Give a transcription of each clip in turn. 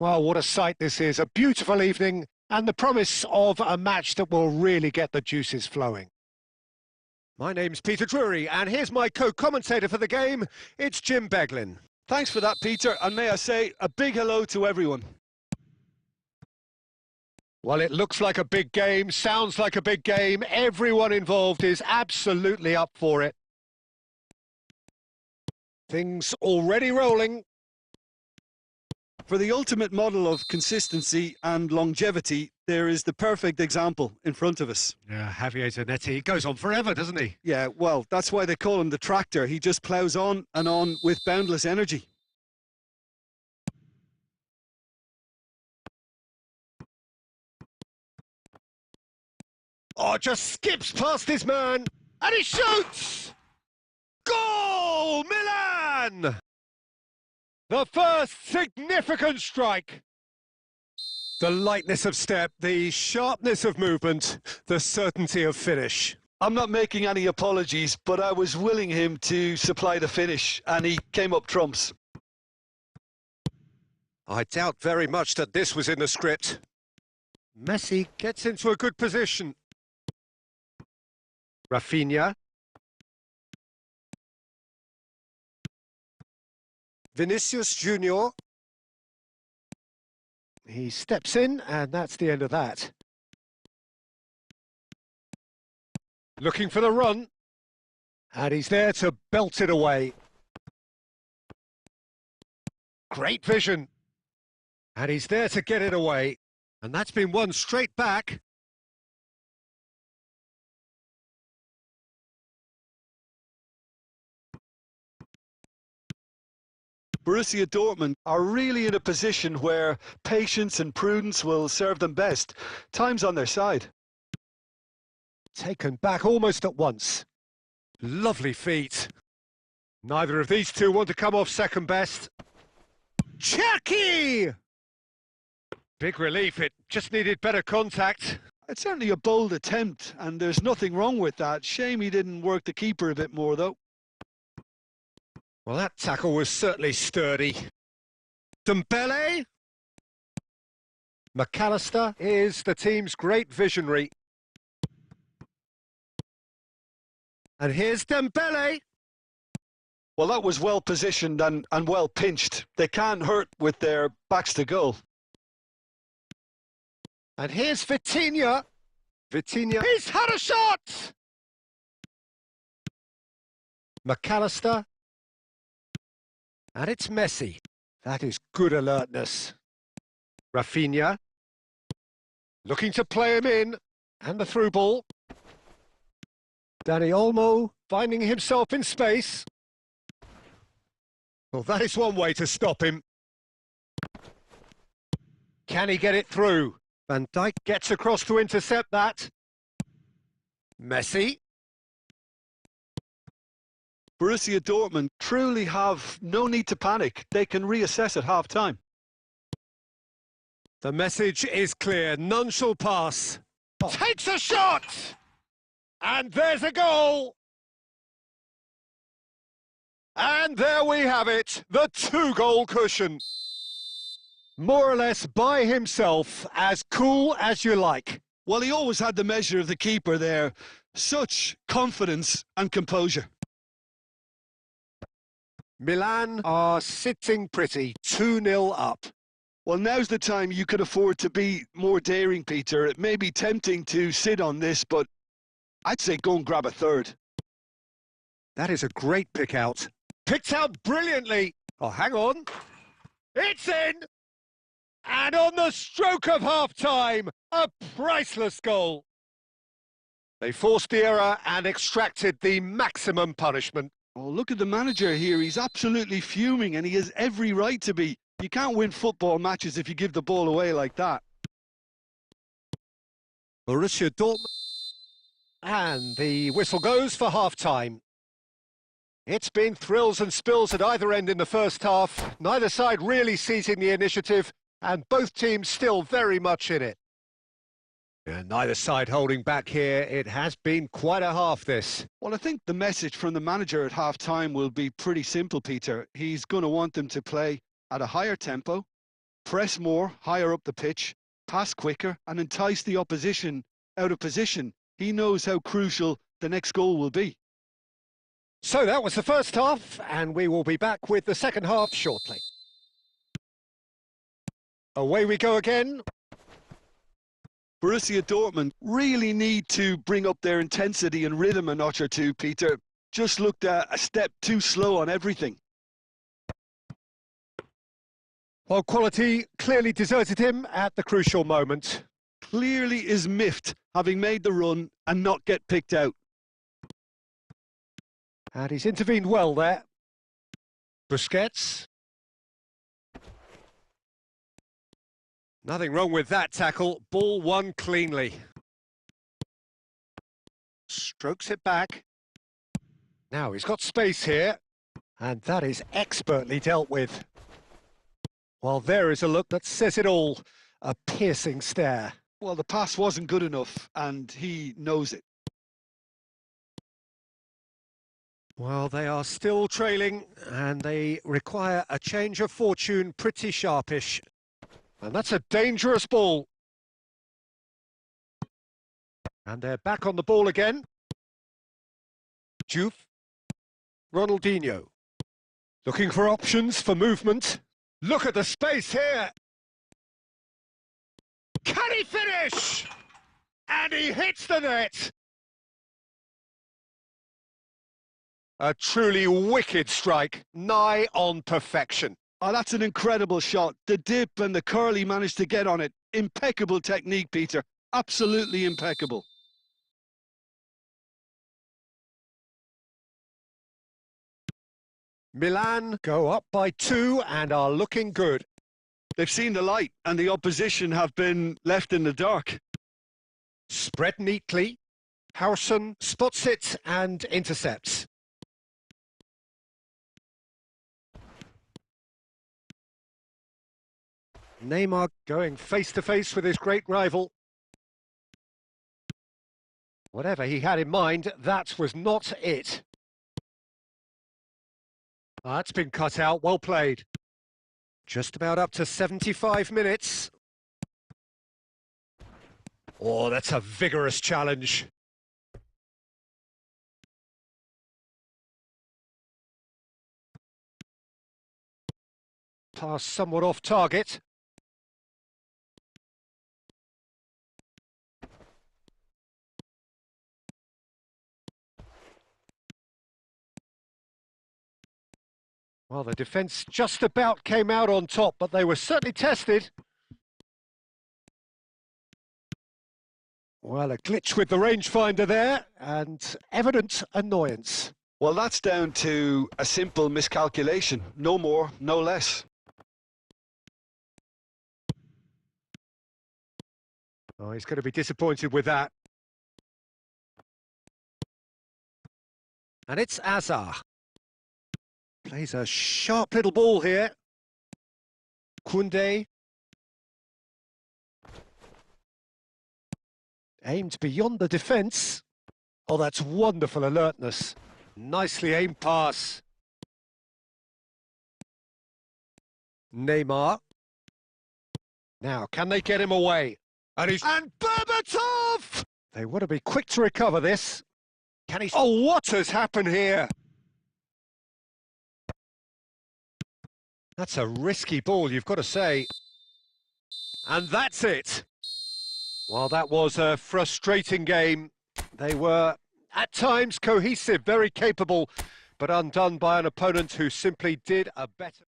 Well, what a sight this is. A beautiful evening and the promise of a match that will really get the juices flowing. My name's Peter Drury, and here's my co-commentator for the game. It's Jim Beglin. Thanks for that, Peter, and may I say a big hello to everyone. Well, it looks like a big game, sounds like a big game. Everyone involved is absolutely up for it. Things already rolling. For the ultimate model of consistency and longevity, there is the perfect example in front of us. Yeah, Javier Zanetti goes on forever, doesn't he? Yeah, well, that's why they call him the tractor. He just ploughs on and on with boundless energy. Oh, just skips past his man, and he shoots! Goal, Milan! The first significant strike. The lightness of step, the sharpness of movement, the certainty of finish. I'm not making any apologies, but I was willing him to supply the finish, and he came up trumps. I doubt very much that this was in the script. Messi gets into a good position. Rafinha. Vinicius Junior. He steps in, and that's the end of that. Looking for the run. And he's there to belt it away. Great vision. And he's there to get it away. And that's been won straight back. Borussia Dortmund are really in a position where patience and prudence will serve them best. Time's on their side. Taken back almost at once. Lovely feet. Neither of these two want to come off second best. Chucky! Big relief, it just needed better contact. It's certainly a bold attempt, and there's nothing wrong with that. Shame he didn't work the keeper a bit more, though. Well, that tackle was certainly sturdy. Dembele. McAllister is the team's great visionary. And here's Dembele. Well, that was well positioned and well pinched. They can't hurt with their backs to goal. And here's Vitinha. Vitinha, he's had a shot! McAllister. And it's Messi. That is good alertness. Rafinha. Looking to play him in. And the through ball. Dani Olmo finding himself in space. Well, that is one way to stop him. Can he get it through? Van Dijk gets across to intercept that. Messi. Borussia Dortmund truly have no need to panic. They can reassess at half-time. The message is clear. None shall pass. Oh. Takes a shot! And there's a goal! And there we have it, the two-goal cushion. More or less by himself, as cool as you like. Well, he always had the measure of the keeper there. Such confidence and composure. Milan are sitting pretty, 2-0 up. Well, now's the time you can afford to be more daring, Peter. It may be tempting to sit on this, but I'd say go and grab a third. That is a great pick out. Picked out brilliantly. Oh, hang on. It's in! And on the stroke of half-time, a priceless goal. They forced the error and extracted the maximum punishment. Oh, look at the manager here. He's absolutely fuming, and he has every right to be. You can't win football matches if you give the ball away like that. Borussia Dortmund. And the whistle goes for half-time. It's been thrills and spills at either end in the first half. Neither side really seizing the initiative, and both teams still very much in it. And neither side holding back here. It has been quite a half, this. Well, I think the message from the manager at half-time will be pretty simple, Peter. He's going to want them to play at a higher tempo, Press more, higher up the pitch, pass quicker, and entice the opposition out of position. He knows how crucial the next goal will be. So that was the first half, and we will be back with the second half shortly. Away we go again. Borussia Dortmund really need to bring up their intensity and rhythm a notch or two, Peter. Just looked a step too slow on everything. Well, quality clearly deserted him at the crucial moment. Clearly is miffed, having made the run and not get picked out. And he's intervened well there. Busquets. Nothing wrong with that tackle. Ball won cleanly. Strokes it back. Now he's got space here. And that is expertly dealt with. Well, there is a look that says it all. A piercing stare. Well, the pass wasn't good enough, and he knows it. Well, they are still trailing, and they require a change of fortune pretty sharpish. And that's a dangerous ball. And they're back on the ball again. Juve. Ronaldinho. Looking for options for movement. Look at the space here. Can he finish? And he hits the net. A truly wicked strike, nigh on perfection. Oh, that's an incredible shot. The dip and the curl he managed to get on it. Impeccable technique, Peter. Absolutely impeccable. Milan go up by 2 and are looking good. They've seen the light and the opposition have been left in the dark. Spread neatly. Howson spots it and intercepts. Neymar going face-to-face with his great rival. Whatever he had in mind, that was not it. That's been cut out, well played. Just about up to 75 minutes. Oh, that's a vigorous challenge. Pass somewhat off target. Well, the defence just about came out on top, but they were certainly tested. Well, a glitch with the rangefinder there, and evident annoyance. Well, that's down to a simple miscalculation. No more, no less. Oh, he's going to be disappointed with that. And it's Azar. Plays a sharp little ball here. Koundé. Aimed beyond the defence. Oh, that's wonderful alertness. Nicely aimed pass. Neymar. Now, can they get him away? And Berbatov! They want to be quick to recover this. Can he... Oh, what has happened here? That's a risky ball, you've got to say. And that's it. Well, that was a frustrating game. They were, at times, cohesive, very capable, but undone by an opponent who simply did a better...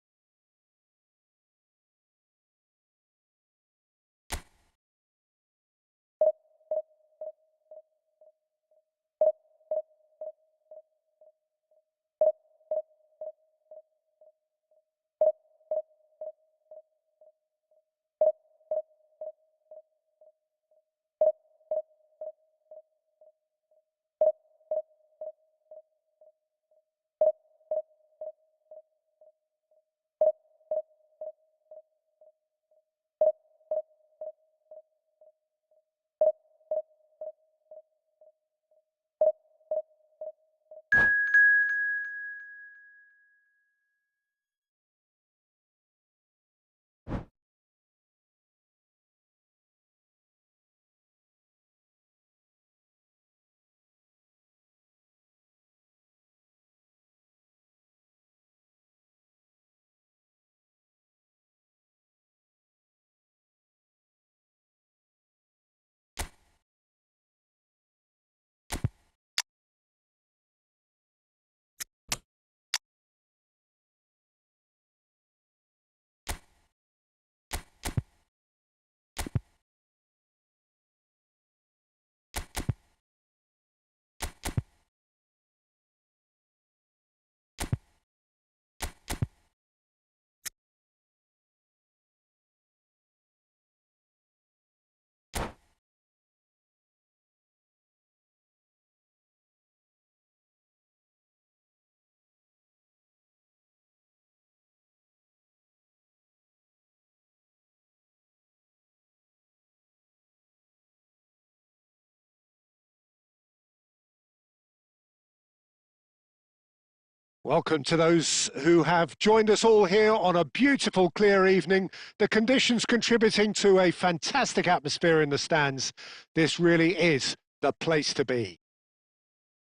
Welcome to those who have joined us all here on a beautiful, clear evening. The conditions contributing to a fantastic atmosphere in the stands. This really is the place to be.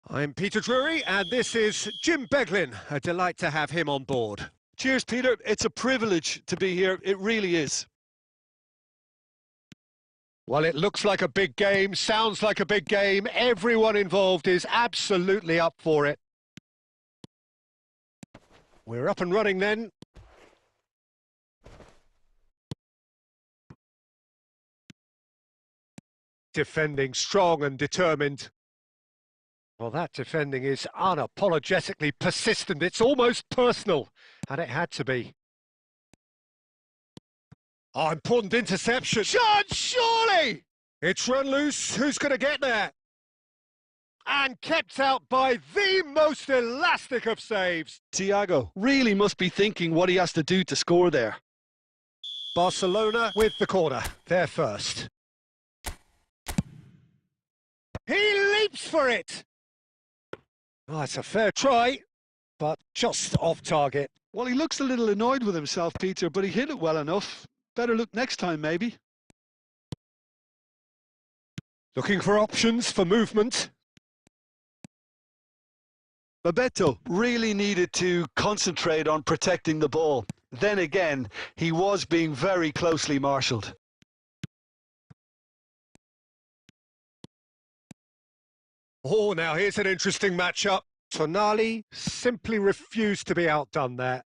I'm Peter Drury, and this is Jim Beglin. A delight to have him on board. Cheers, Peter. It's a privilege to be here. It really is. Well, it looks like a big game, sounds like a big game. Everyone involved is absolutely up for it. We're up and running then. Defending strong and determined. Well, that defending is unapologetically persistent. It's almost personal, and it had to be. Oh, important interception. Shot, surely! It's run loose. Who's going to get there? And kept out by the most elastic of saves. Thiago really must be thinking what he has to do to score there. Barcelona with the corner. They're first. He leaps for it. Oh, it's a fair try, but just off target. Well, he looks a little annoyed with himself, Peter, but he hit it well enough. Better look next time, maybe. Looking for options for movement. Bebeto really needed to concentrate on protecting the ball. Then again, he was being very closely marshalled. Oh, now here's an interesting matchup. Tonali simply refused to be outdone there.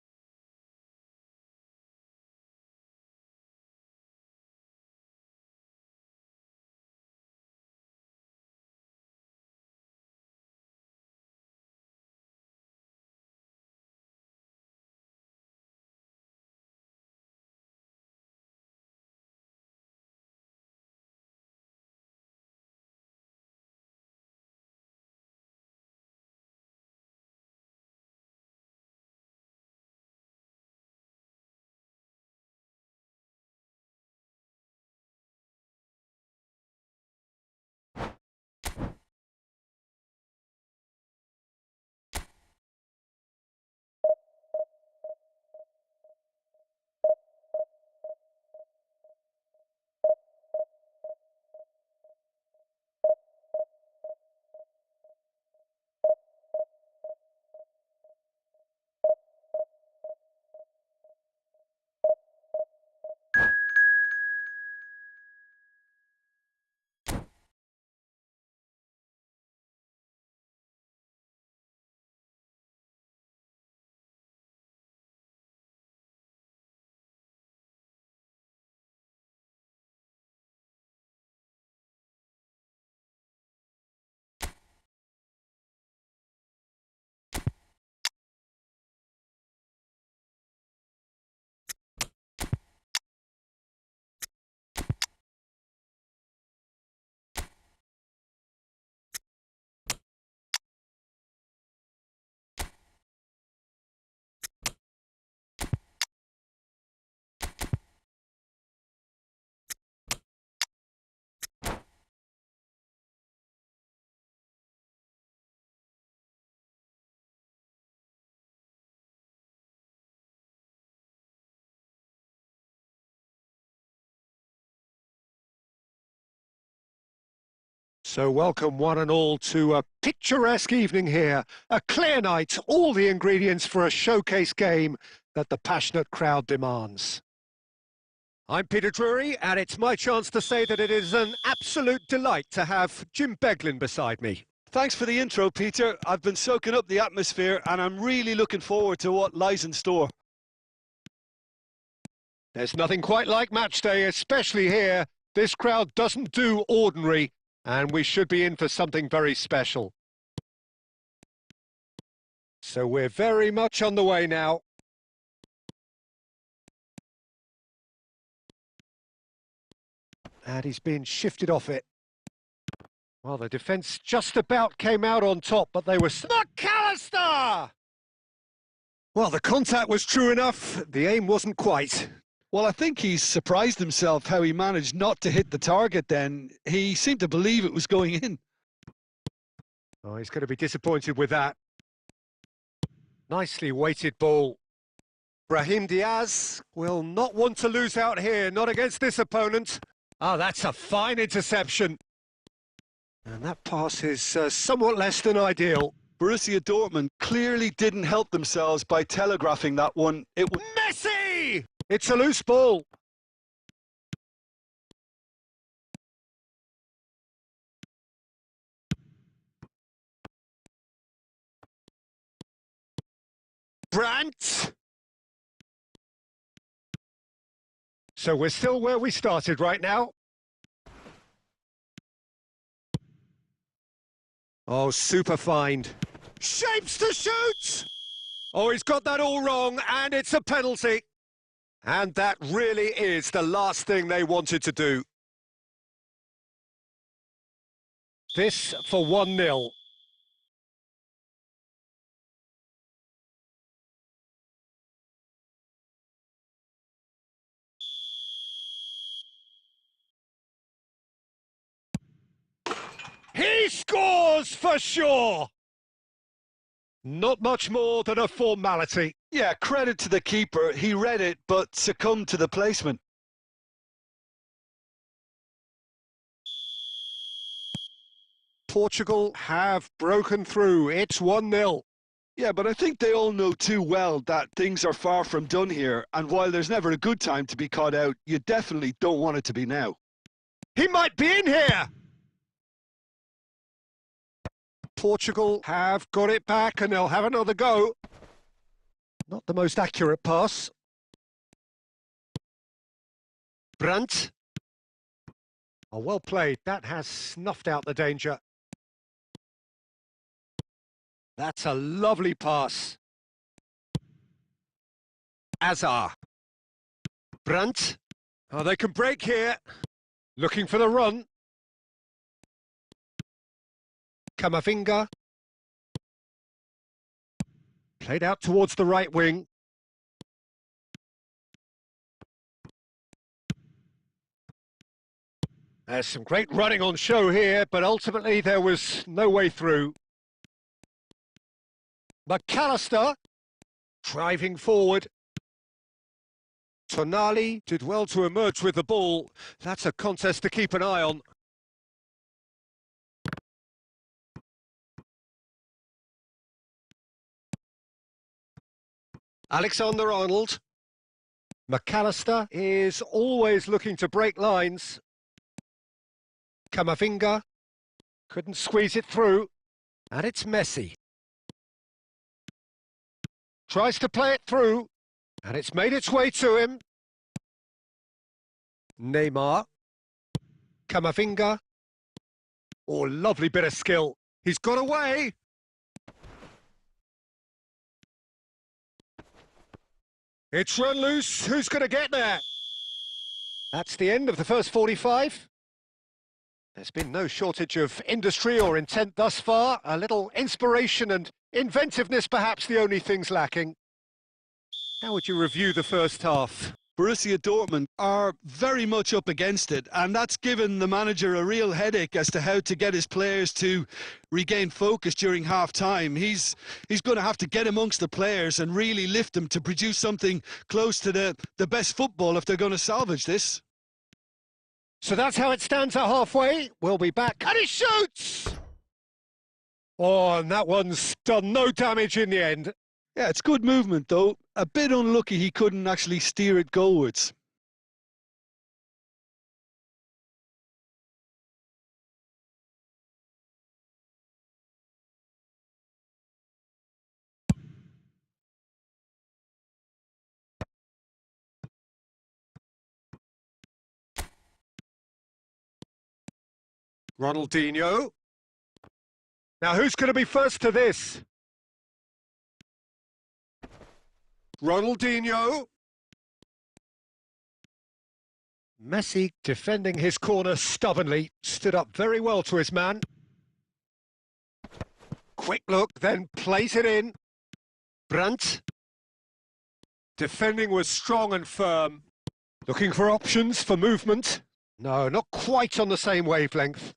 So welcome one and all to a picturesque evening here. A clear night, all the ingredients for a showcase game that the passionate crowd demands. I'm Peter Drury, and it's my chance to say that it is an absolute delight to have Jim Beglin beside me. Thanks for the intro, Peter. I've been soaking up the atmosphere, and I'm really looking forward to what lies in store. There's nothing quite like match day, especially here. This crowd doesn't do ordinary, and we should be in for something very special. So we're very much on the way now. And he's been shifted off it. Well, the defence just about came out on top, but they were... McAllister! Well, the contact was true enough. The aim wasn't quite. Well, I think he's surprised himself how he managed not to hit the target then. He seemed to believe it was going in. Oh, he's going to be disappointed with that. Nicely weighted ball. Brahim Diaz will not want to lose out here, not against this opponent. Ah, that's a fine interception. And that pass is somewhat less than ideal. Borussia Dortmund clearly didn't help themselves by telegraphing that one. Messi! It's a loose ball. Brandt! So we're still where we started right now. Oh, super find. Shapes to shoot! Oh, he's got that all wrong, and it's a penalty. And that really is the last thing they wanted to do. This for 1-0. He scores for sure! Not much more than a formality. Yeah, credit to the keeper. He read it, but succumbed to the placement. Portugal have broken through. It's 1-0. Yeah, but I think they all know too well that things are far from done here. And while there's never a good time to be caught out, you definitely don't want it to be now. He might be in here! Portugal have got it back and they'll have another go. Not the most accurate pass. Brandt. Oh, well played. That has snuffed out the danger. That's a lovely pass. Azar. Brandt. Oh, they can break here. Looking for the run. Camavinga. Played out towards the right wing. There's some great running on show here, but ultimately there was no way through. McAllister, driving forward. Tonali did well to emerge with the ball. That's a contest to keep an eye on. Alexander-Arnold. McAllister is always looking to break lines. Camavinga couldn't squeeze it through. And it's Messi. Tries to play it through. And it's made its way to him. Neymar. Camavinga. Oh, lovely bit of skill. He's got away. It's run loose. Who's going to get there? That's the end of the first 45. There's been no shortage of industry or intent thus far. A little inspiration and inventiveness, perhaps the only things lacking. How would you review the first half? Borussia Dortmund are very much up against it, and that's given the manager a real headache as to how to get his players to regain focus during half-time. He's going to have to get amongst the players and really lift them to produce something close to the best football if they're going to salvage this. So that's how it stands at halfway. We'll be back. And he shoots! Oh, and that one's done no damage in the end. Yeah, it's good movement, though. A bit unlucky he couldn't actually steer it goalwards. Ronaldinho. Now, who's going to be first to this? Ronaldinho. Messi defending his corner stubbornly, stood up very well to his man. Quick look, then plays it in. Brandt. Defending was strong and firm. Looking for options for movement. No, not quite on the same wavelength.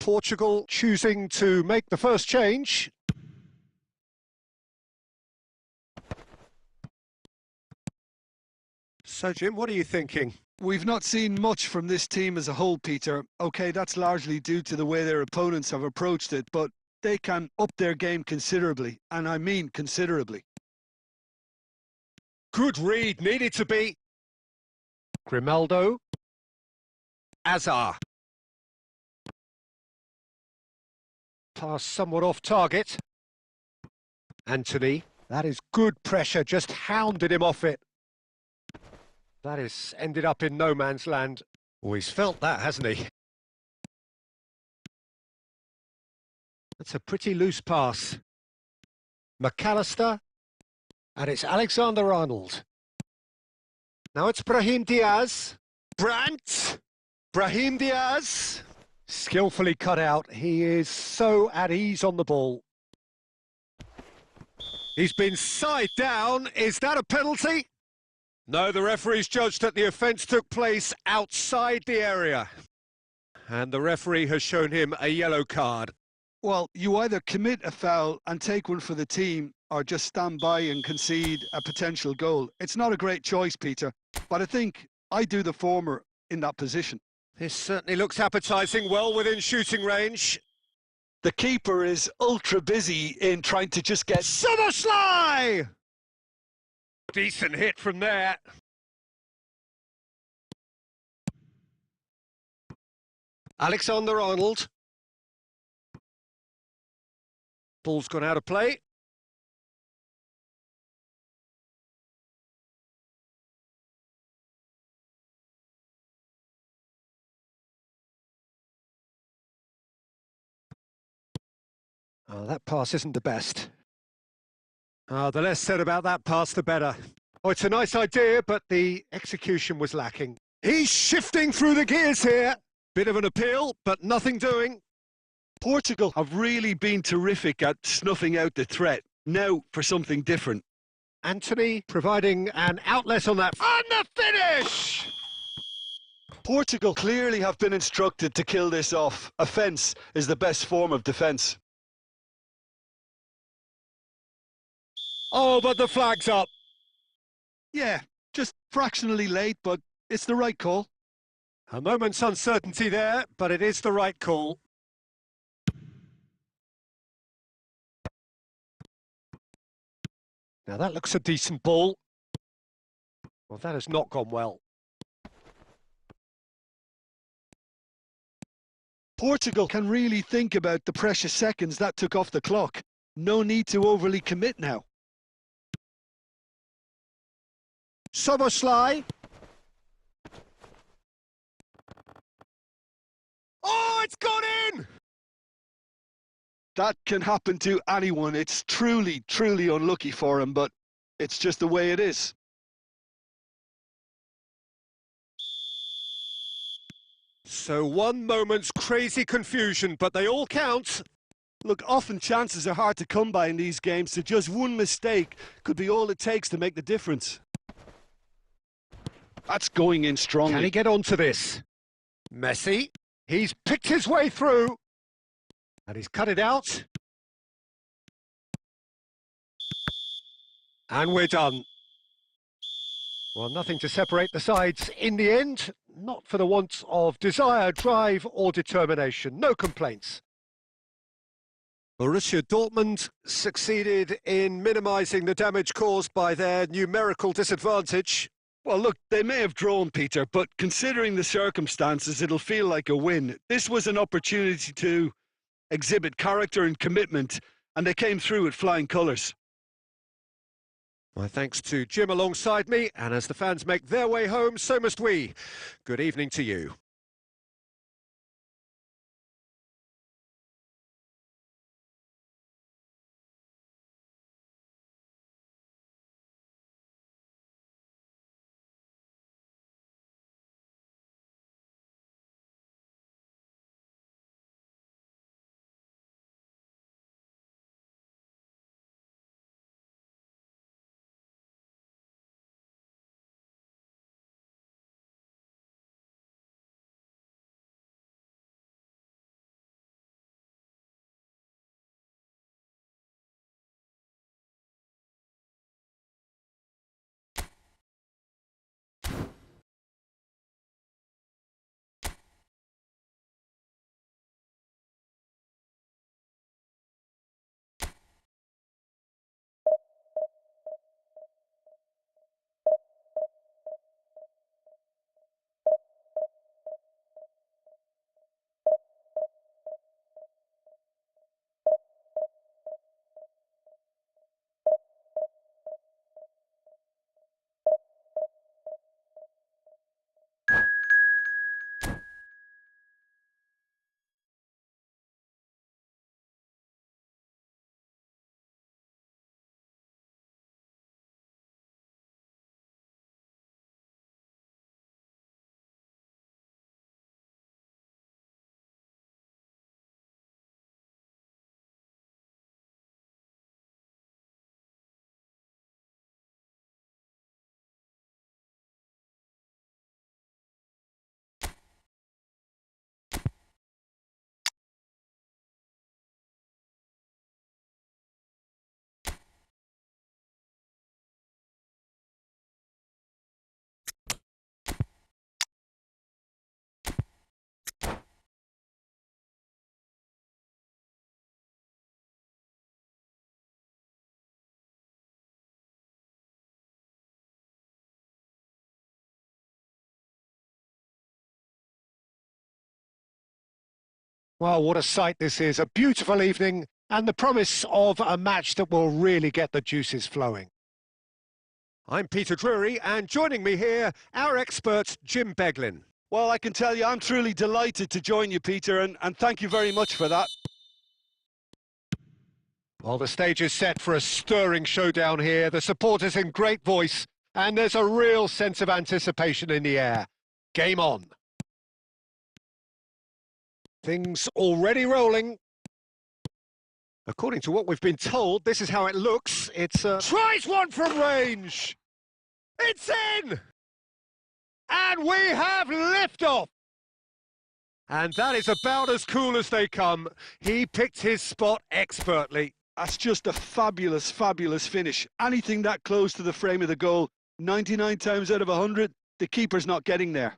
Portugal choosing to make the first change. So, Jim, what are you thinking? We've not seen much from this team as a whole, Peter. OK, that's largely due to the way their opponents have approached it, but they can up their game considerably, and I mean considerably. Good read, needed to be. Grimaldo. Azar. Pass somewhat off target. Anthony. That is good pressure, just hounded him off it. That has ended up in no man's land. Always felt that, hasn't he? That's a pretty loose pass. McAllister. And it's Alexander-Arnold. Now it's Brahim Diaz. Brandt. Brahim Diaz. Skillfully cut out. He is so at ease on the ball. He's been side down. Is that a penalty? No, the referee's judged that the offence took place outside the area. And the referee has shown him a yellow card. Well, you either commit a foul and take one for the team, or just stand by and concede a potential goal. It's not a great choice, Peter, but I think I do the former in that position. This certainly looks appetising, well within shooting range. The keeper is ultra busy in trying to just get... Szoboszlai! Decent hit from there. Alexander-Arnold. Ball's gone out of play. Oh, that pass isn't the best. Oh, the less said about that pass, the better. Oh, it's a nice idea, but the execution was lacking. He's shifting through the gears here. Bit of an appeal, but nothing doing. Portugal have really been terrific at snuffing out the threat. Now for something different. Anthony providing an outlet on that. And the finish! Portugal clearly have been instructed to kill this off. Offence is the best form of defence. Oh, but the flag's up. Yeah, just fractionally late, but it's the right call. A moment's uncertainty there, but it is the right call. Now that looks a decent ball. Well, that has not gone well. Portugal can really think about the precious seconds that took off the clock. No need to overly commit now. Szoboszlai. Oh, it's gone in! That can happen to anyone. It's truly, truly unlucky for him, but it's just the way it is. So one moment's crazy confusion, but they all count. Look, often chances are hard to come by in these games, so just one mistake could be all it takes to make the difference. That's going in strongly. Can he get onto this? Messi. He's picked his way through. And he's cut it out. And we're done. Well, nothing to separate the sides in the end. Not for the want of desire, drive or determination. No complaints. Borussia Dortmund succeeded in minimising the damage caused by their numerical disadvantage. Well, look, they may have drawn, Peter, but considering the circumstances, it'll feel like a win. This was an opportunity to exhibit character and commitment, and they came through with flying colours. My thanks to Jim alongside me, and as the fans make their way home, so must we. Good evening to you. Well, what a sight this is. A beautiful evening and the promise of a match that will really get the juices flowing. I'm Peter Drury, and joining me here, our expert, Jim Beglin. Well, I can tell you I'm truly delighted to join you, Peter, and thank you very much for that. Well, the stage is set for a stirring showdown here. The supporters in great voice, and there's a real sense of anticipation in the air. Game on. Things already rolling. According to what we've been told, this is how it looks. It's tries one from range. It's in! And we have liftoff! And that is about as cool as they come. He picked his spot expertly. That's just a fabulous, fabulous finish. Anything that close to the frame of the goal, 99 times out of 100, the keeper's not getting there.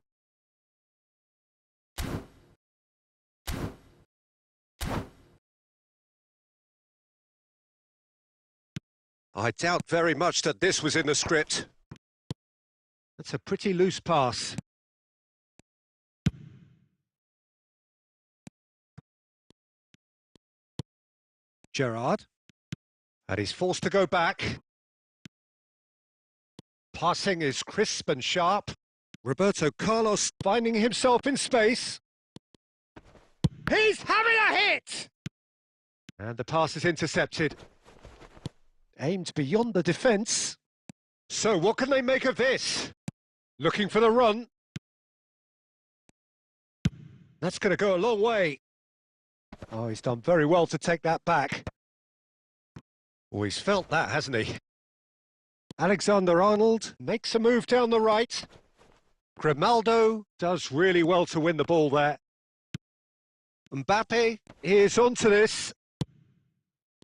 I doubt very much that this was in the script. That's a pretty loose pass. Gerrard. And he's forced to go back. Passing is crisp and sharp. Roberto Carlos finding himself in space. He's having a hit! And the pass is intercepted. Aimed beyond the defence. So what can they make of this? Looking for the run. That's going to go a long way. Oh, he's done very well to take that back. Oh, he's felt that, hasn't he? Alexander-Arnold makes a move down the right. Grimaldo does really well to win the ball there. Mbappe is onto this.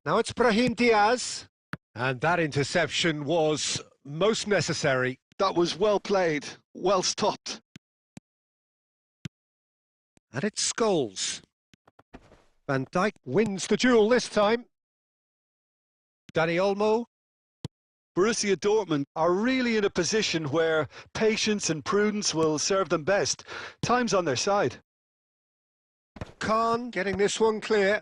Now it's Brahim Diaz. And that interception was most necessary. That was well played, well stopped. And it's Scholes. Van Dijk wins the duel this time. Dani Olmo. Borussia Dortmund are really in a position where patience and prudence will serve them best. Time's on their side. Khan getting this one clear.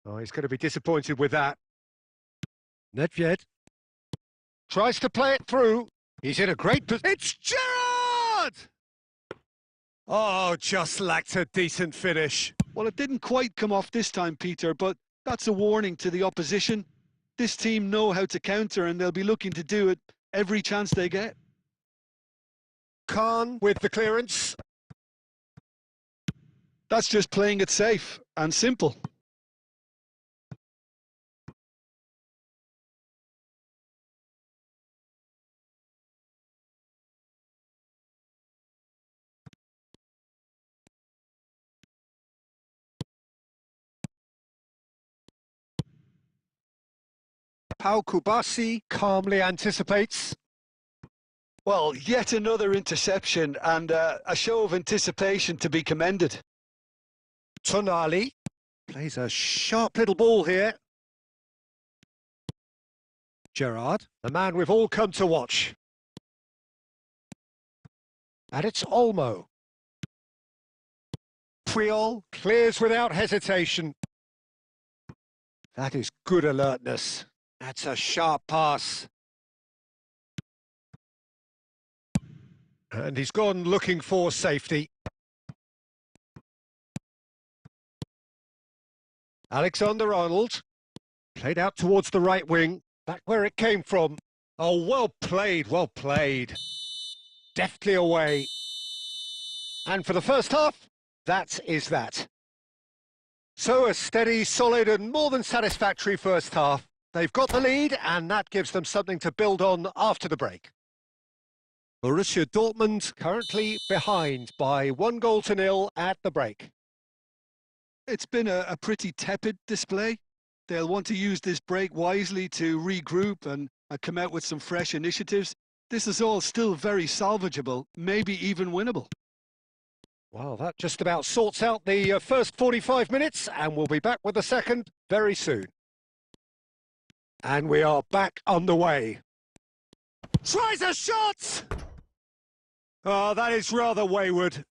Oh, he's going to be disappointed with that. Nedved tries to play it through. He's in a great position. It's Gerrard! Oh, just lacked a decent finish. Well, it didn't quite come off this time, Peter, but that's a warning to the opposition. This team know how to counter, and they'll be looking to do it every chance they get. Khan with the clearance. That's just playing it safe and simple. Pau Kubasi calmly anticipates. Well, yet another interception and a show of anticipation to be commended. Tonali plays a sharp little ball here. Gerrard, the man we've all come to watch. And it's Olmo. Puyol clears without hesitation. That is good alertness. That's a sharp pass. And he's gone looking for safety. Alexander-Arnold played out towards the right wing, back where it came from. Oh, well played, well played. Deftly away. And for the first half, that is that. So a steady, solid and more than satisfactory first half. They've got the lead, and that gives them something to build on after the break. Borussia Dortmund currently behind by 1-0 at the break. It's been a pretty tepid display. They'll want to use this break wisely to regroup and come out with some fresh initiatives. This is all still very salvageable, maybe even winnable. Well, that just about sorts out the first 45 minutes, and we'll be back with the second very soon. And we are back underway. Tries a shot! Oh, that is rather wayward.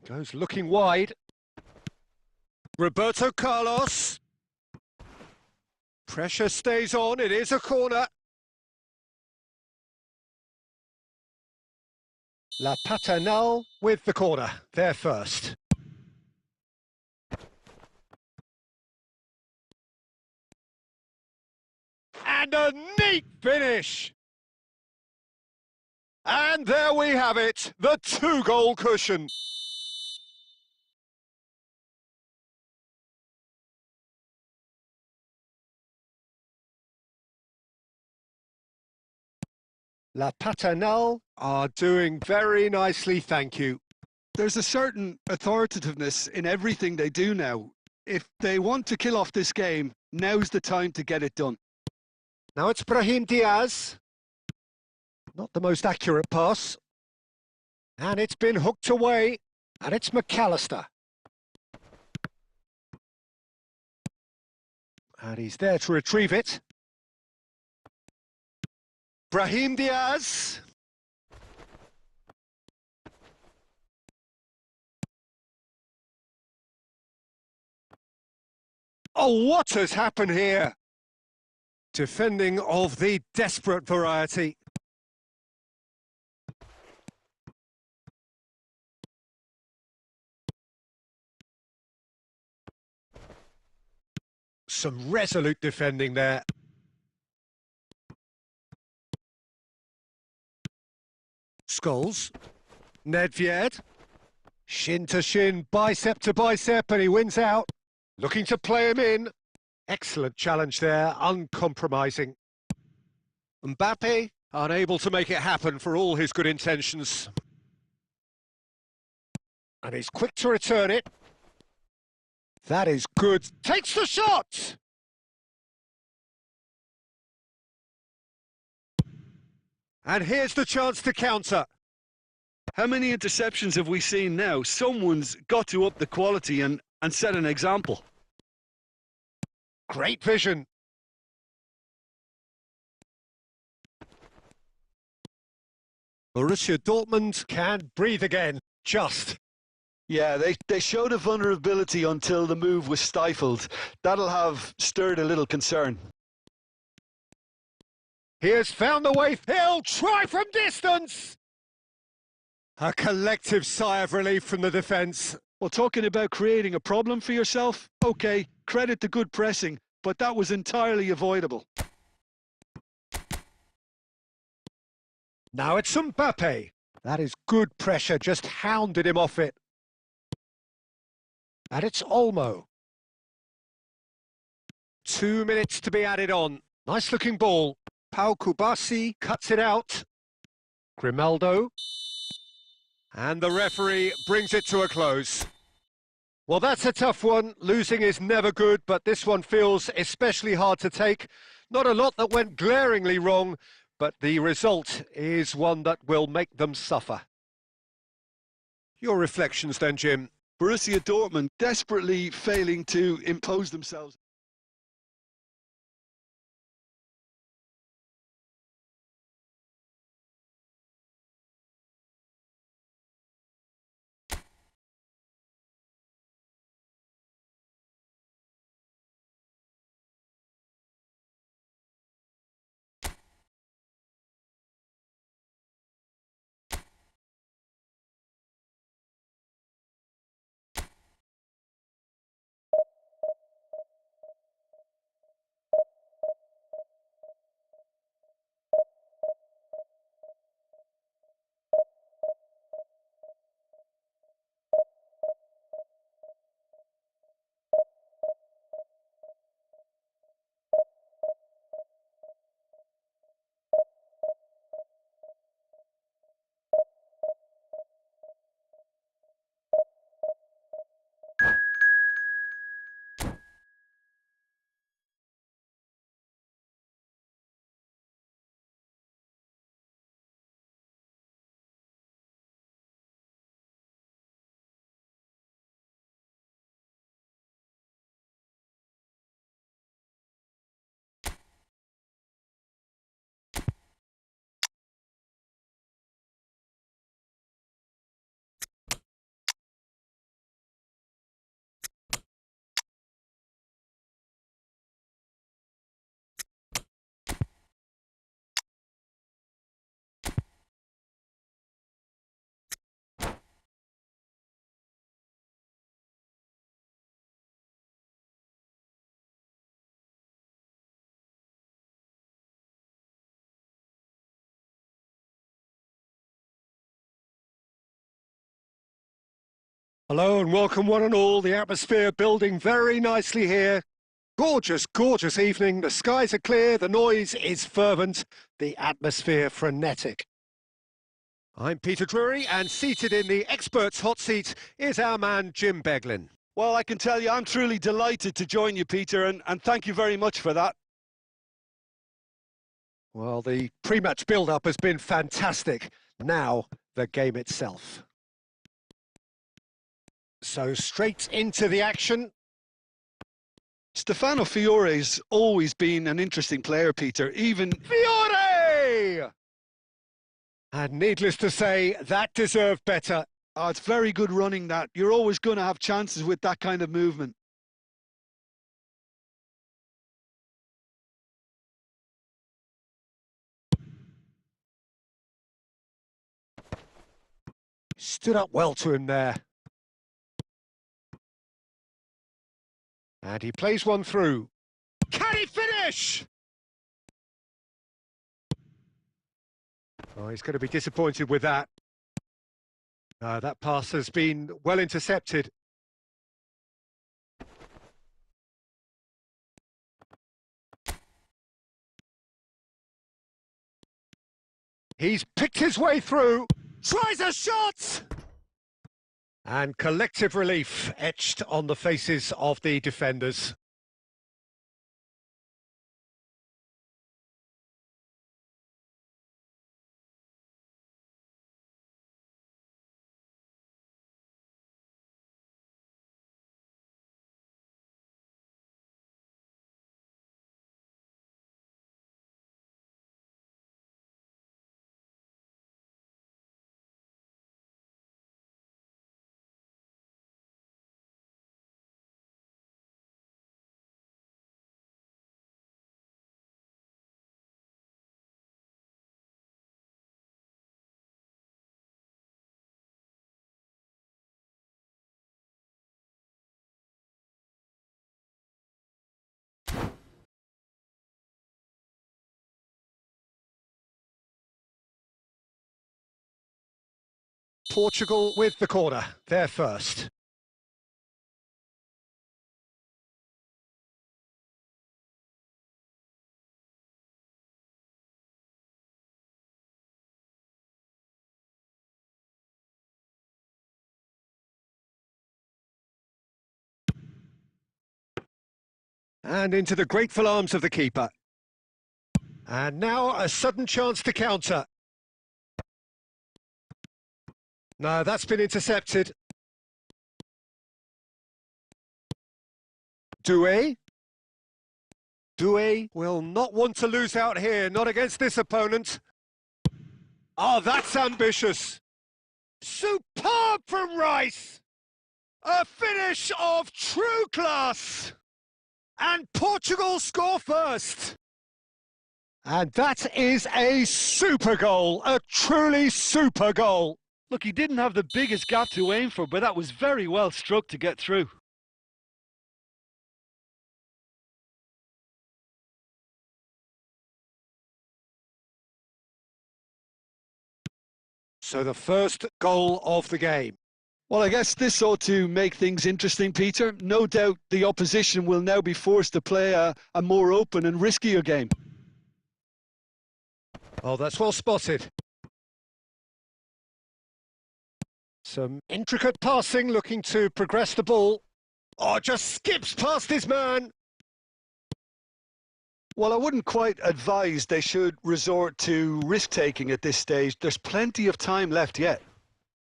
Goes looking wide. Roberto Carlos. Pressure stays on, it is a corner. La Paternal with the corner, there first. And a neat finish! And there we have it, the 2-goal cushion. La Paternal are doing very nicely, thank you. There's a certain authoritativeness in everything they do now. If they want to kill off this game, now's the time to get it done. Now it's Brahim Diaz. Not the most accurate pass. And it's been hooked away. And it's McAllister. And he's there to retrieve it. Brahim Diaz. Oh, what has happened here? Defending of the desperate variety. Some resolute defending there. Scholes. Nedved. Shin to shin, bicep to bicep, and he wins out. Looking to play him in. Excellent challenge there, uncompromising. Mbappe, unable to make it happen for all his good intentions. And he's quick to return it. That is good. Takes the shot! And here's the chance to counter. How many interceptions have we seen now? Someone's got to up the quality and set an example. Great vision. Borussia Dortmund can breathe again, just. Yeah, they showed a vulnerability until the move was stifled. That'll have stirred a little concern. He has found the way. He'll try from distance. A collective sigh of relief from the defence. Well, talking about creating a problem for yourself, okay, credit to good pressing, but that was entirely avoidable. Now it's Mbappe. That is good pressure, just hounded him off it. And it's Olmo. 2 minutes to be added on. Nice looking ball. Pau Kubasi cuts it out. Grimaldo. And the referee brings it to a close. Well, that's a tough one. Losing is never good, but this one feels especially hard to take. Not a lot that went glaringly wrong, but the result is one that will make them suffer. Your reflections then, Jim? Borussia Dortmund desperately failing to impose themselves. Hello and welcome one and all. The atmosphere building very nicely here. Gorgeous, gorgeous evening. The skies are clear, the noise is fervent, the atmosphere frenetic. I'm Peter Drury, and seated in the experts' hot seat is our man Jim Beglin. Well, I can tell you I'm truly delighted to join you, Peter, and thank you very much for that. Well, the pre-match build-up has been fantastic. Now, the game itself. So straight into the action. Stefano Fiore's always been an interesting player, Peter, even... Fiore! And needless to say, that deserved better. Oh, it's very good running, that. You're always going to have chances with that kind of movement. Stood up well to him there. And he plays one through. Can he finish? Oh, he's going to be disappointed with that. That pass has been well intercepted. He's picked his way through. Tries a shot! And collective relief etched on the faces of the defenders. Portugal with the corner, they're first. And into the grateful arms of the keeper. And now a sudden chance to counter. No, that's been intercepted. Doué. Doué will not want to lose out here, not against this opponent. Oh, that's ambitious. Superb from Rice. A finish of true class. And Portugal score first. And that is a super goal, a truly super goal. Look, he didn't have the biggest gap to aim for, but that was very well struck to get through. So the first goal of the game. Well, I guess this ought to make things interesting, Peter. No doubt the opposition will now be forced to play a more open and riskier game. Oh, that's well spotted. Some intricate passing, looking to progress the ball. Oh, just skips past his man. Well, I wouldn't quite advise they should resort to risk-taking at this stage. There's plenty of time left yet.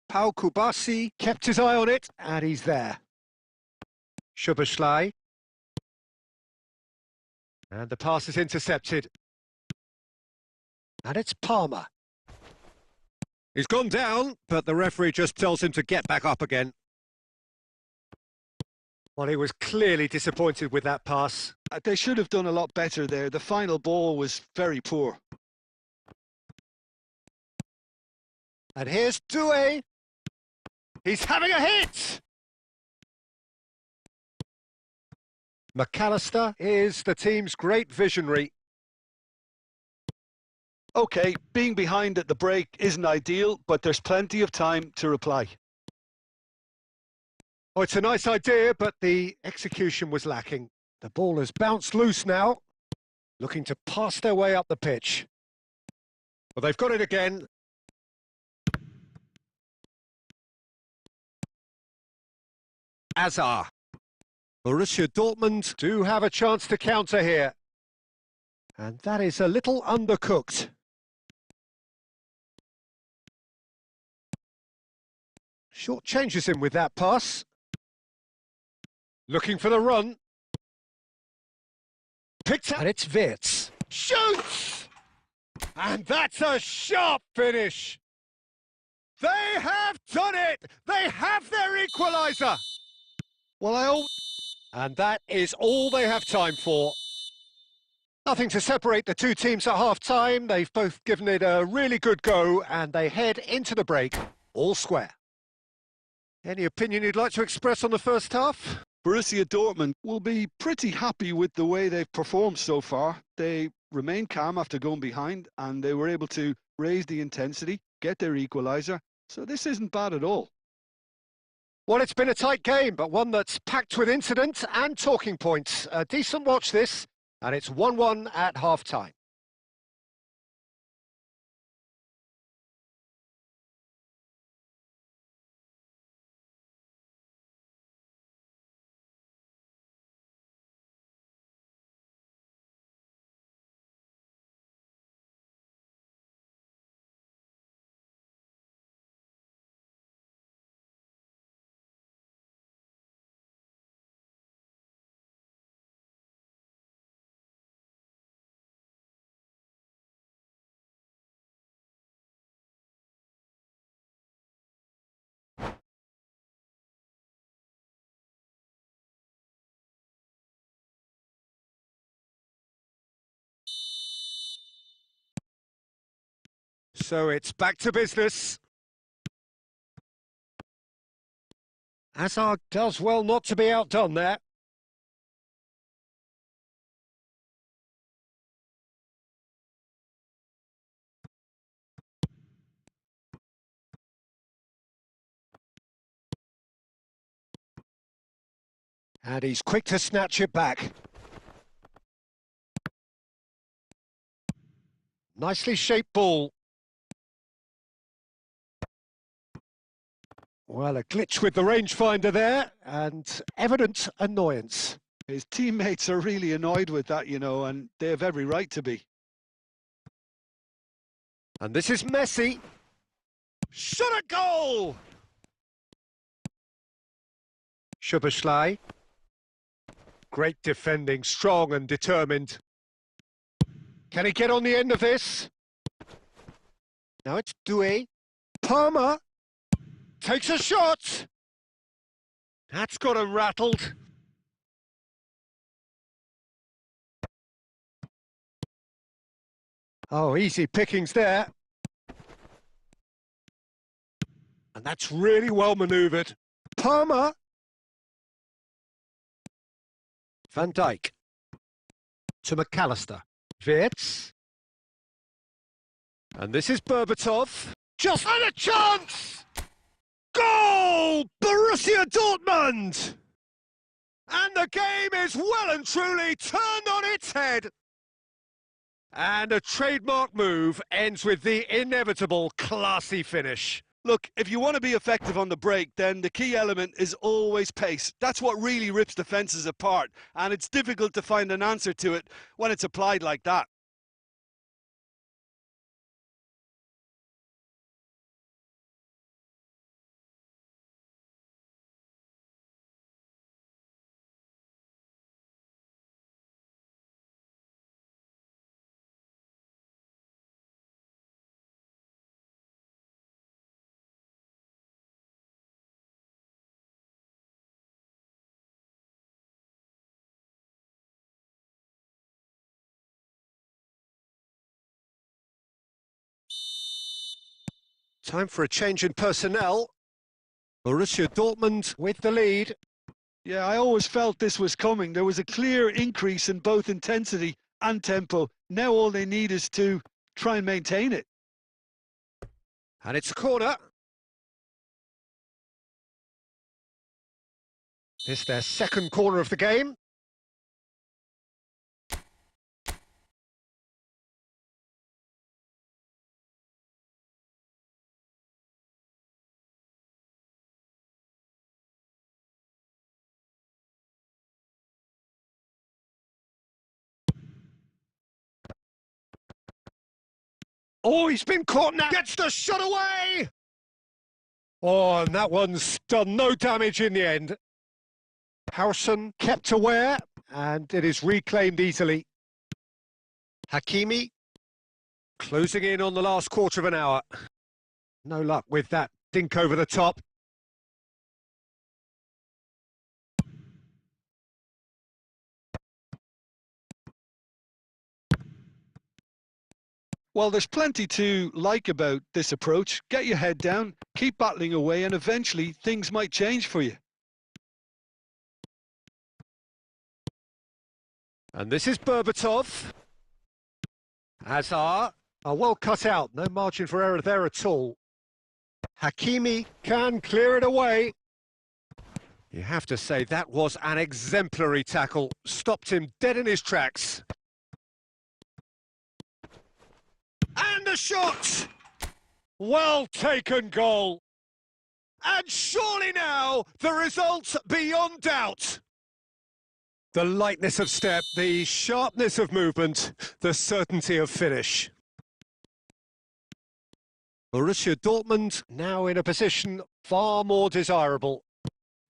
Pau Kubasi kept his eye on it, and he's there. Szoboszlai. And the pass is intercepted. And it's Palmer. He's gone down, but the referee just tells him to get back up again. Well, he was clearly disappointed with that pass. They should have done a lot better there. The final ball was very poor. And here's Doué. He's having a hit! McAllister is the team's great visionary. OK, being behind at the break isn't ideal, but there's plenty of time to reply. Oh, it's a nice idea, but the execution was lacking. The ball has bounced loose now, looking to pass their way up the pitch. Well, they've got it again. Azar. Borussia Dortmund do have a chance to counter here. And that is a little undercooked. Short changes him with that pass. Looking for the run. Picked up. And it's Wirtz. Shoots! And that's a sharp finish. They have done it! They have their equaliser! Well, and that is all they have time for. Nothing to separate the two teams at half-time. They've both given it a really good go, and they head into the break all square. Any opinion you'd like to express on the first half? Borussia Dortmund will be pretty happy with the way they've performed so far. They remained calm after going behind, and they were able to raise the intensity, get their equaliser. So this isn't bad at all. Well, it's been a tight game, but one that's packed with incident and talking points. A decent watch this, and it's 1-1 at half-time. So it's back to business. Hazard does well not to be outdone there. And he's quick to snatch it back. Nicely shaped ball. Well, a glitch with the rangefinder there, and evident annoyance. His teammates are really annoyed with that, you know, and they have every right to be. And this is Messi. Shot a goal! Szoboszlai. Great defending, strong and determined. Can he get on the end of this? Now it's Doué. Palmer takes a shot. That's got him rattled. Oh, easy pickings there. And that's really well manoeuvred. Palmer. Van Dijk. To McAllister. Wirtz. And this is Berbatov. Just had a chance! Goal! Borussia Dortmund! And the game is well and truly turned on its head. And a trademark move ends with the inevitable classy finish. Look, if you want to be effective on the break, then the key element is always pace. That's what really rips defences apart, and it's difficult to find an answer to it when it's applied like that. Time for a change in personnel. Borussia Dortmund with the lead. Yeah, I always felt this was coming. There was a clear increase in both intensity and tempo. Now all they need is to try and maintain it. And it's a corner. This their second corner of the game. Oh, he's been caught now. Gets the shot away. Oh, and that one's done no damage in the end. Harrison kept aware, and it is reclaimed easily. Hakimi closing in on the last quarter of an hour. No luck with that dink over the top. Well, there's plenty to like about this approach. Get your head down, keep battling away, and eventually things might change for you. And this is Berbatov. Hazard are well cut out, no margin for error there at all. Hakimi can clear it away. You have to say that was an exemplary tackle, stopped him dead in his tracks. And the shot! Well taken goal. And surely now the result beyond doubt. The lightness of step, the sharpness of movement, the certainty of finish. Borussia Dortmund now in a position far more desirable.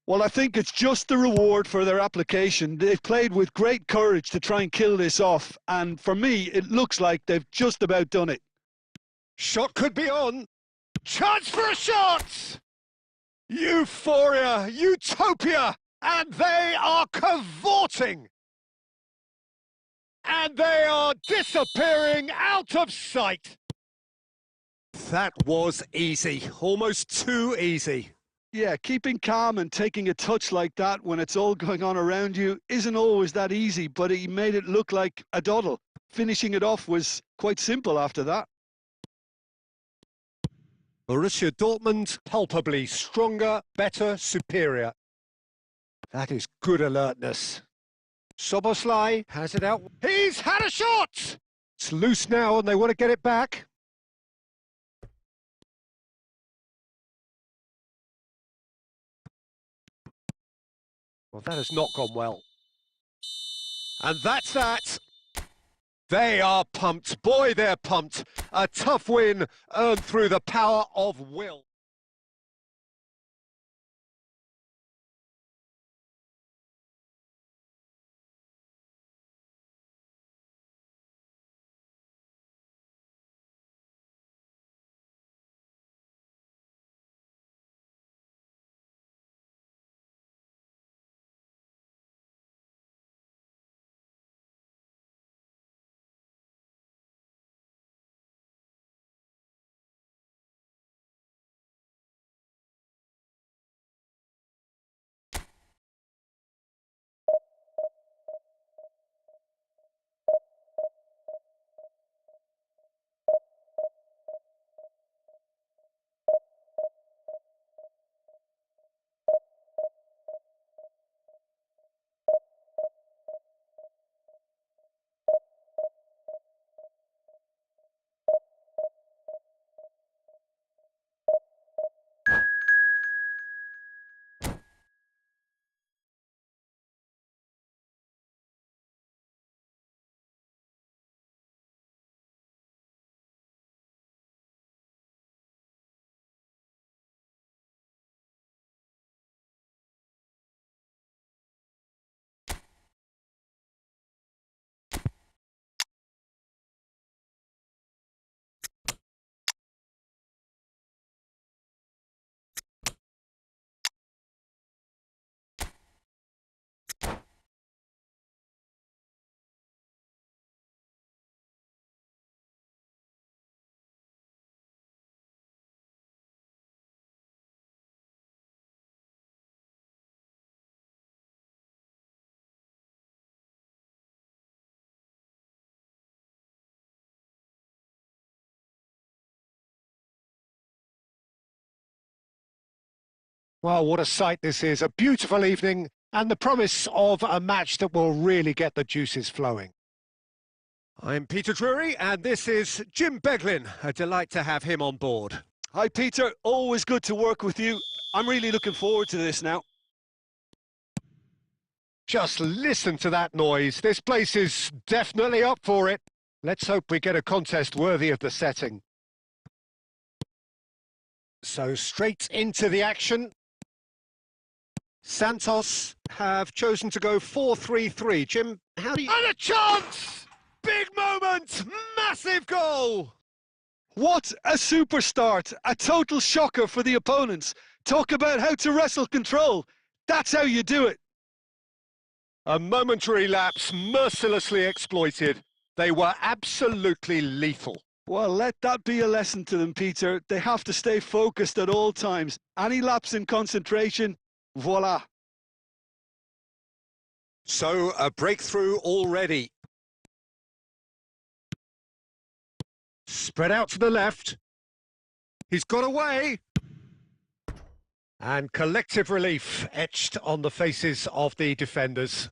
Well, I think it's just the reward for their application. They've played with great courage to try and kill this off, and for me, it looks like they've just about done it. Shot could be on. Chance for a shot! Euphoria, utopia, and they are cavorting. And they are disappearing out of sight. That was easy, almost too easy. Yeah, keeping calm and taking a touch like that when it's all going on around you isn't always that easy, but he made it look like a doddle. Finishing it off was quite simple after that. Borussia Dortmund, palpably stronger, better, superior. That is good alertness. Soboslai has it out. He's had a shot! It's loose now and they want to get it back. Well, that has not gone well. And that's that. They are pumped. Boy, they're pumped. A tough win earned through the power of will. Well, what a sight this is. A beautiful evening. and the promise of a match that will really get the juices flowing. I'm Peter Drury, and this is Jim Beglin. A delight to have him on board. Hi, Peter. Always good to work with you. I'm really looking forward to this now. Just listen to that noise. This place is definitely up for it. Let's hope we get a contest worthy of the setting. So straight into the action. Santos have chosen to go 4-3-3. Jim, how do you... And a chance! Big moment! Massive goal! What a super start. A total shocker for the opponents. Talk about how to wrestle control. That's how you do it. A momentary lapse mercilessly exploited. They were absolutely lethal. Well, let that be a lesson to them, Peter. They have to stay focused at all times. Any lapse in concentration, voila. So, a breakthrough already. Spread out to the left. He's got away. And collective relief etched on the faces of the defenders.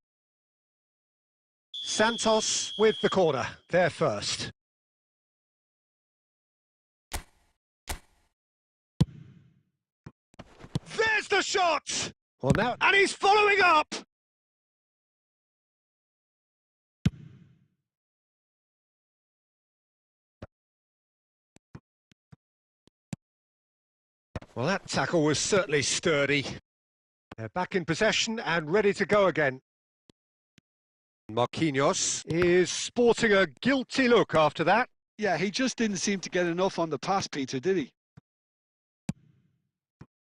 Santos with the corner, there first. There's the shot! Well now, and he's following up! Well, that tackle was certainly sturdy. They're back in possession and ready to go again. Marquinhos is sporting a guilty look after that. Yeah, he just didn't seem to get enough on the pass, Peter, did he?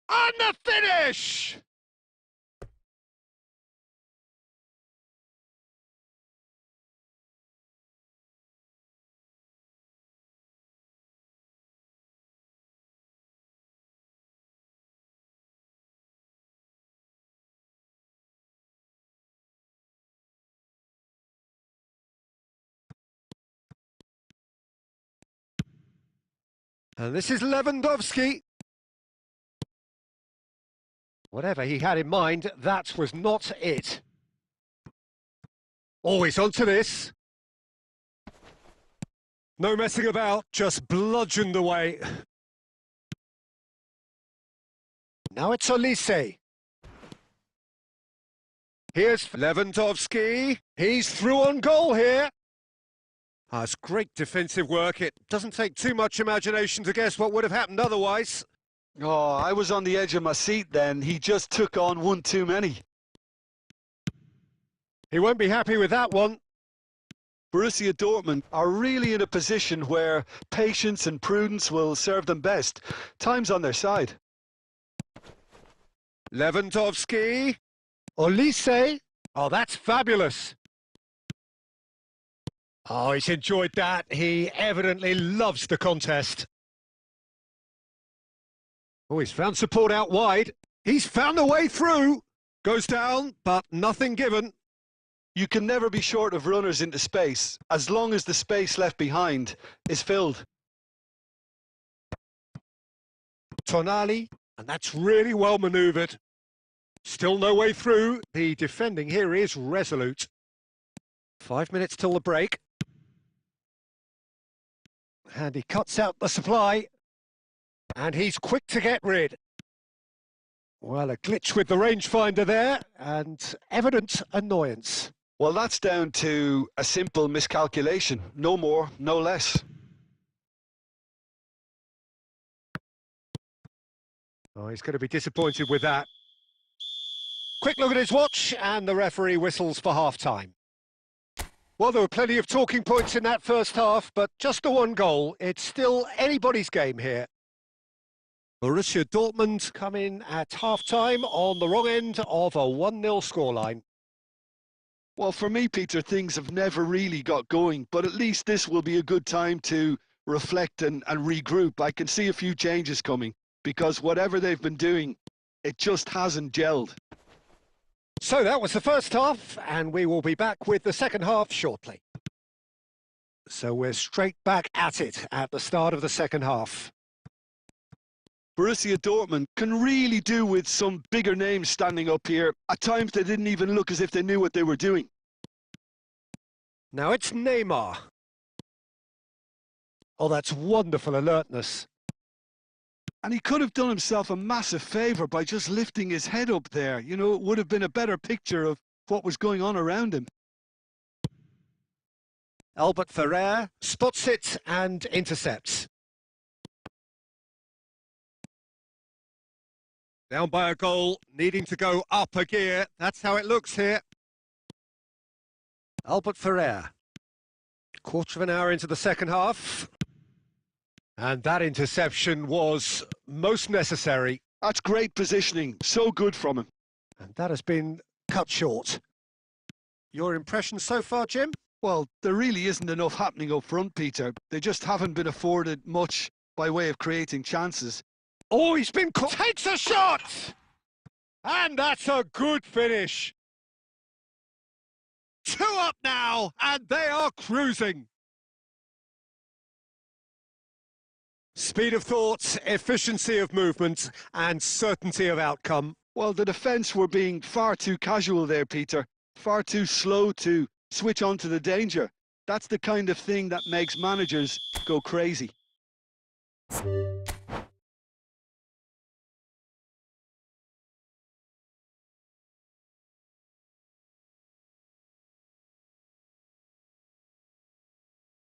And the finish! And this is Lewandowski. Whatever he had in mind, that was not it. Always onto this. No messing about, just bludgeoned away. Now it's Olise. Here's Lewandowski. He's through on goal here. That's great defensive work. It doesn't take too much imagination to guess what would have happened otherwise. Oh, I was on the edge of my seat then. He just took on one too many. He won't be happy with that one. Borussia Dortmund are really in a position where patience and prudence will serve them best. Time's on their side. Lewandowski. Olise. Oh, that's fabulous. Oh, he's enjoyed that. He evidently loves the contest. Oh, he's found support out wide. He's found a way through. Goes down, but nothing given. You can never be short of runners into space, as long as the space left behind is filled. Tonali, and that's really well manoeuvred. Still no way through. The defending here is resolute. 5 minutes till the break. And he cuts out the supply. And he's quick to get rid. Well, a glitch with the rangefinder there, and evident annoyance. Well, that's down to a simple miscalculation. No more, no less. Oh, he's going to be disappointed with that. Quick look at his watch, and the referee whistles for half-time. Well, there were plenty of talking points in that first half, but just the one goal. It's still anybody's game here. Borussia Dortmund come in at half-time on the wrong end of a 1-0 scoreline. Well, for me, Peter, things have never really got going, but at least this will be a good time to reflect and regroup. I can see a few changes coming, because whatever they've been doing, it just hasn't gelled. So that was the first half, and we will be back with the second half shortly. So we're straight back at it at the start of the second half. Borussia Dortmund can really do with some bigger names standing up here. At times they didn't even look as if they knew what they were doing. Now it's Neymar. Oh, that's wonderful alertness. And he could have done himself a massive favour by just lifting his head up there. You know, it would have been a better picture of what was going on around him. Albert Ferrer spots it and intercepts. Down by a goal, needing to go up a gear. That's how it looks here. Albert Ferrer. Quarter of an hour into the second half. And that interception was most necessary. That's great positioning. So good from him. And that has been cut short. Your impression so far, Jim? Well, there really isn't enough happening up front, Peter. They just haven't been afforded much by way of creating chances. Oh, he's been caught. Takes a shot! And that's a good finish. 2 up now, and they are cruising. Speed of thought, efficiency of movement, and certainty of outcome. Well, the defence were being far too casual there, Peter. Far too slow to switch on to the danger. That's the kind of thing that makes managers go crazy.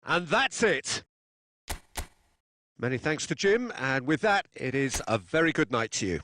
And that's it. Many thanks to Jim, and with that, it is a very good night to you.